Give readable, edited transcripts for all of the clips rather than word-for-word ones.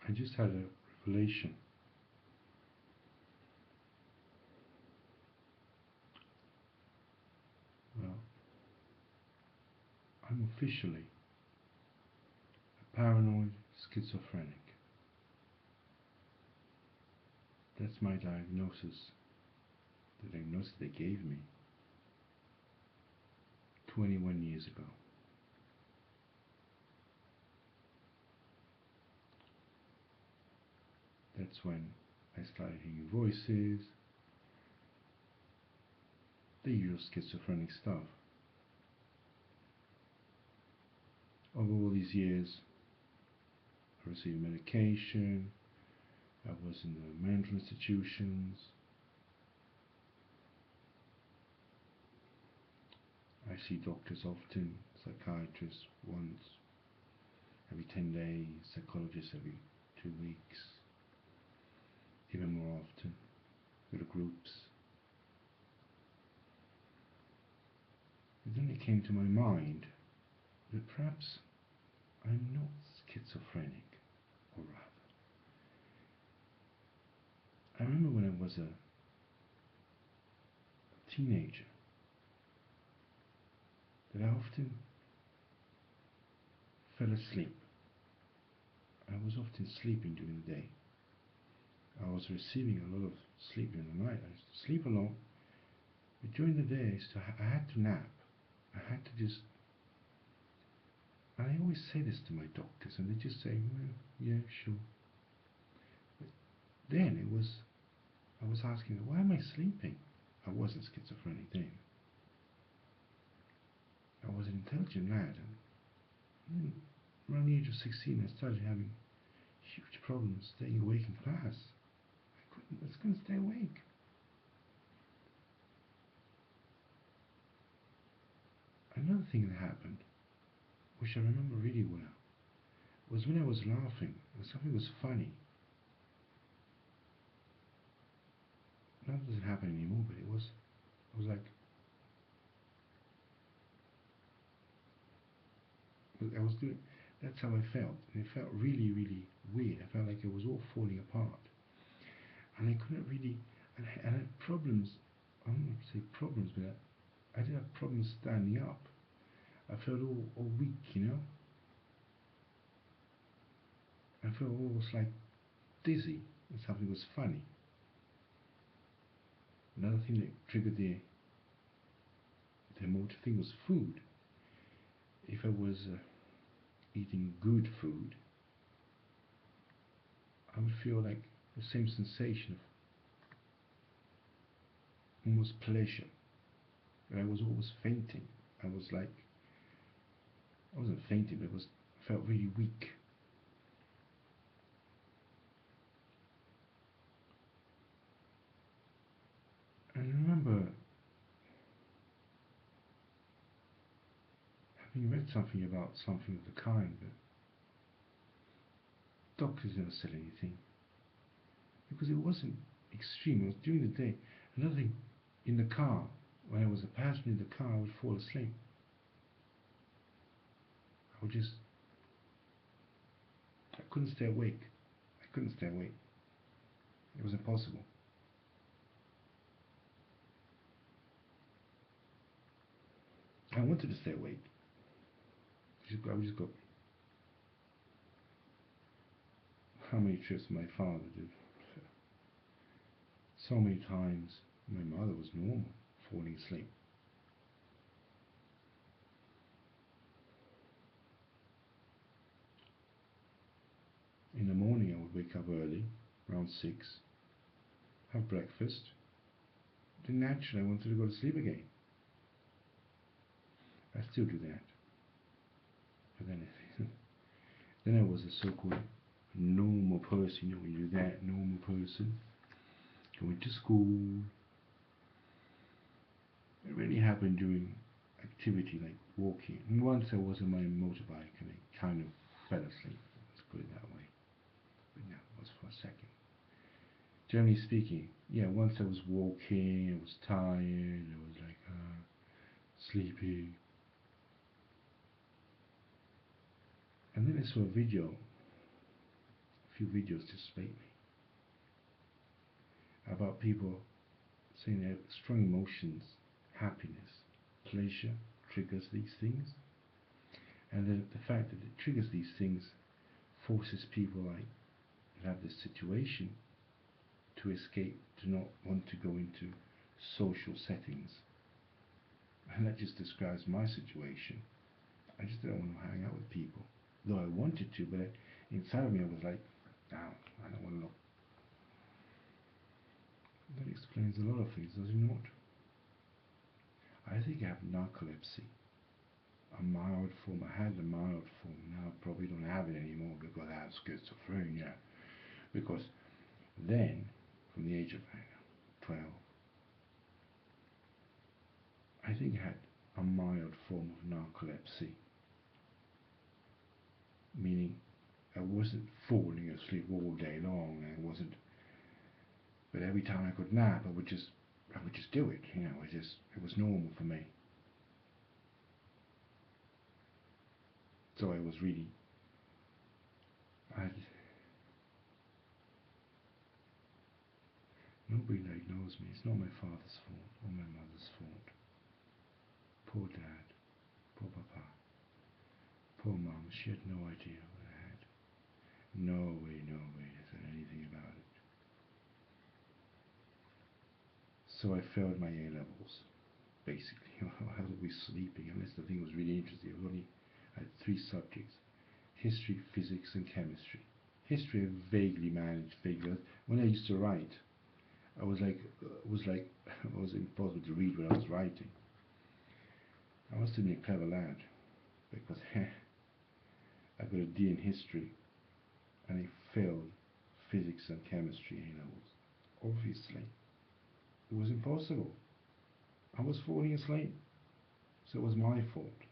I just had a revelation. Well, I'm officially a paranoid schizophrenic. That's my diagnosis. The diagnosis they gave me 21 years ago. That's when I started hearing voices, the usual schizophrenic stuff. Over all these years, I received medication, I was in the mental institutions, I see doctors often, psychiatrists once every 10 days, psychologists every 2 weeks, even more often, go to groups. But then it came to my mind that perhaps I'm not schizophrenic, or rather. I remember when I was a teenager that I often fell asleep. I was often sleeping during the day. I was receiving a lot of sleep during the night. I used to sleep a lot, but during the day I had to nap. I had to just, and I always say this to my doctors, and they just say, well, yeah, sure. But then I was asking, why am I sleeping? I wasn't schizophrenic then. I was an intelligent lad, and then around the age of 16 I started having huge problems staying awake in class. I was going to stay awake. Another thing that happened, which I remember really well, was when I was laughing, when something was funny. That doesn't happen anymore, but it was like, I was doing, that's how I felt. And it felt really, really weird. I felt like it was all falling apart. And I couldn't really, and I had problems, I don't want to say problems, but I did have problems standing up. I felt all weak, you know. I felt almost like dizzy, and something was funny. Another thing that triggered the emotive thing was food. If I was eating good food, I would feel like the same sensation of almost pleasure. But I was always fainting. I was like, I wasn't fainting, but I felt really weak. And I remember having read something about something of the kind, but doctors never said anything. Because it wasn't extreme, it was during the day. Another thing, in the car, when I was a passenger in the car, I would fall asleep. I couldn't stay awake. I couldn't stay awake. It was impossible. I wanted to stay awake. I would just go. How many trips my father did. So many times my mother was normal, falling asleep. In the morning I would wake up early, around 6, have breakfast. Then naturally I wanted to go to sleep again. I still do that. But then I was a so-called normal person, you know, when you're that normal person, going to school. It really happened during activity like walking. And once I was on my motorbike and I kind of fell asleep, let's put it that way. But no, it was for a second. Generally speaking, yeah, once I was walking, I was tired, I was like, sleepy. And then I saw a video few videos just lately about people saying that strong emotions, happiness, pleasure triggers these things, and the fact that it triggers these things forces people like who have this situation to escape, to not want to go into social settings. And that just describes my situation. I just don't want to hang out with people, though I wanted to, but inside of me I was like, no, I don't want to look. That explains a lot of things, does it not? I think I have narcolepsy, a mild form. I had a mild form. Now I probably don't have it anymore because I have schizophrenia. Because then, from the age of 12, I think I had a mild form of narcolepsy, meaning I wasn't falling asleep all day long. I wasn't, but every time I could nap, I would just do it. It was normal for me. So I was really, nobody diagnosed me. It's not my father's fault or my mother's fault. Poor dad, poor papa, poor mom. She had no idea what I had. No way said anything about it. So I failed my A levels, basically. I was always sleeping, unless the thing was really interesting. I had 3 subjects: history, physics, and chemistry. History I vaguely managed. When I used to write, I was like, it was impossible to read what I was writing. I must have been a clever lad, because I got a D in history, and I failed physics and chemistry A levels. Obviously, it was impossible. I was falling asleep, so it was my fault.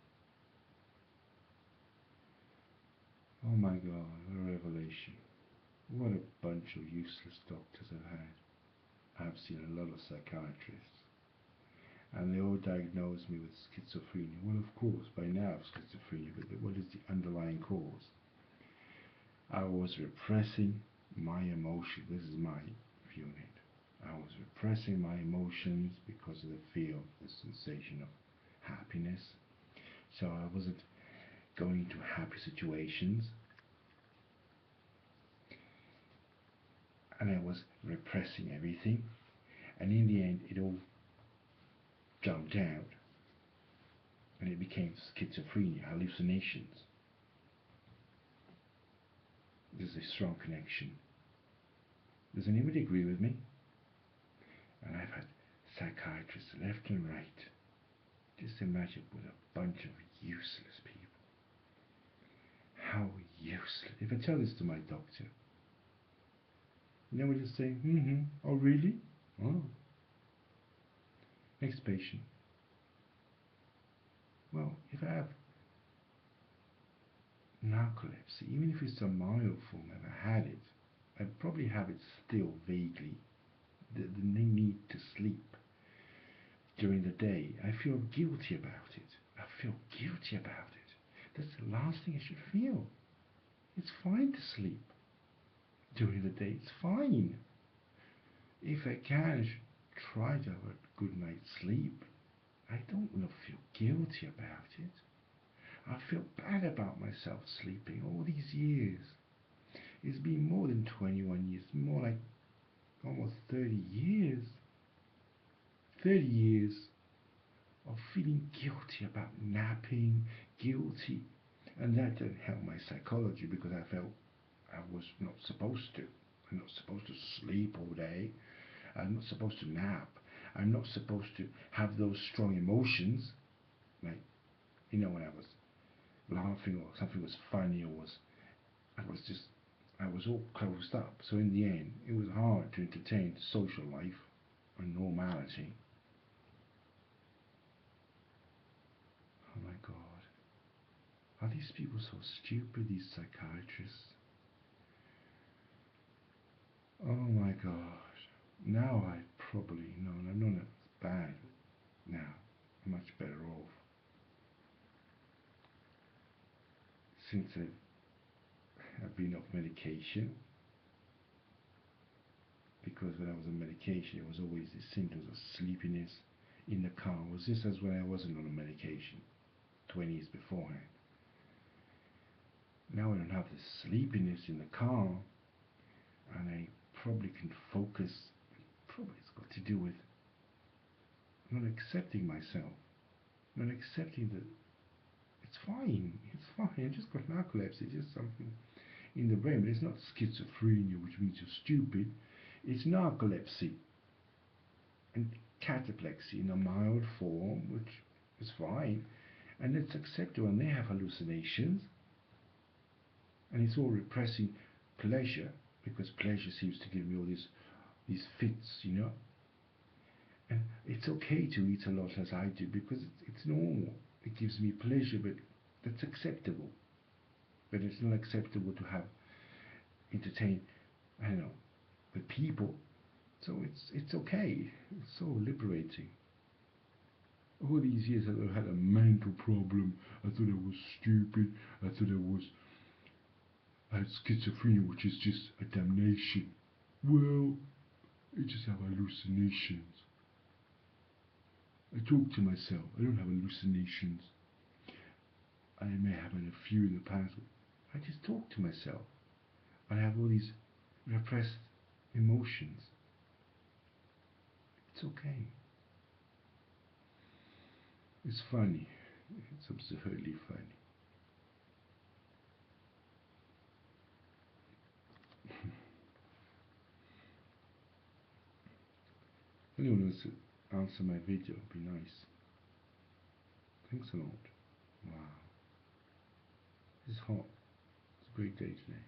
Oh my God, what a revelation. What a bunch of useless doctors I've had. I've seen a lot of psychiatrists, and they all diagnosed me with schizophrenia. Well, of course, by now I have schizophrenia, but what is the underlying cause? I was repressing my emotion. This is my view on it. I was repressing my emotions because of the fear of the sensation of happiness. So I wasn't going into happy situations, and I was repressing everything, and in the end it all jumped out, and it became schizophrenia, hallucinations. There's a strong connection. Does anybody agree with me? And I've had psychiatrists left and right. Just imagine what a bunch of useless people. How useless. If I tell this to my doctor, they would just say, oh really? Oh. Next patient. Well, if I have narcolepsy, even if it's a mild form, if I had it, I'd probably have it still vaguely. The need to sleep during the day. I feel guilty about it. I feel guilty about it. That's the last thing I should feel. It's fine to sleep during the day. It's fine. If I can, I should try to have a good night's sleep. I don't want to feel guilty about it. I feel bad about myself sleeping all these years. It's been more than 21 years, more like almost 30 years. 30 years of feeling guilty about napping, guilty. And that didn't help my psychology, because I felt I was not supposed to. I'm not supposed to sleep all day. I'm not supposed to nap. I'm not supposed to have those strong emotions. Like, when I was laughing or something was funny, I was all closed up. So in the end, it was hard to entertain social life and normality. Oh my God. Are these people so stupid, these psychiatrists? Oh my gosh. Now I probably, no, I'm not as bad now. I'm much better off. Since I've been off medication, because when I was on medication, it was always the symptoms of sleepiness in the car. It was just as when I wasn't on a medication 20 years beforehand. Now I don't have the sleepiness in the car, and I probably can focus. Probably it's got to do with not accepting myself, not accepting that it's fine, it's fine. I just got narcolepsy, it's just something in the brain, but it's not schizophrenia, which means you're stupid. It's narcolepsy and cataplexy in a mild form, which is fine, and it's acceptable. And they have hallucinations, and it's all repressing pleasure, because pleasure seems to give me all these fits, you know. And it's okay to eat a lot as I do, because it's normal. It gives me pleasure, but that's acceptable. But it's not acceptable to have entertain, I don't know, the people. So it's okay. It's so liberating. All these years I had a mental problem. I thought I was stupid. I thought I had schizophrenia, which is just a damnation. Well, I just have hallucinations. I talk to myself. I don't have hallucinations. I may have had a few in the past. I just talk to myself. I have all these repressed emotions. It's okay. It's funny. It's absurdly funny. If anyone wants to answer my video, it'd be nice. Thanks a lot. Wow. It's hot. It's a great day today.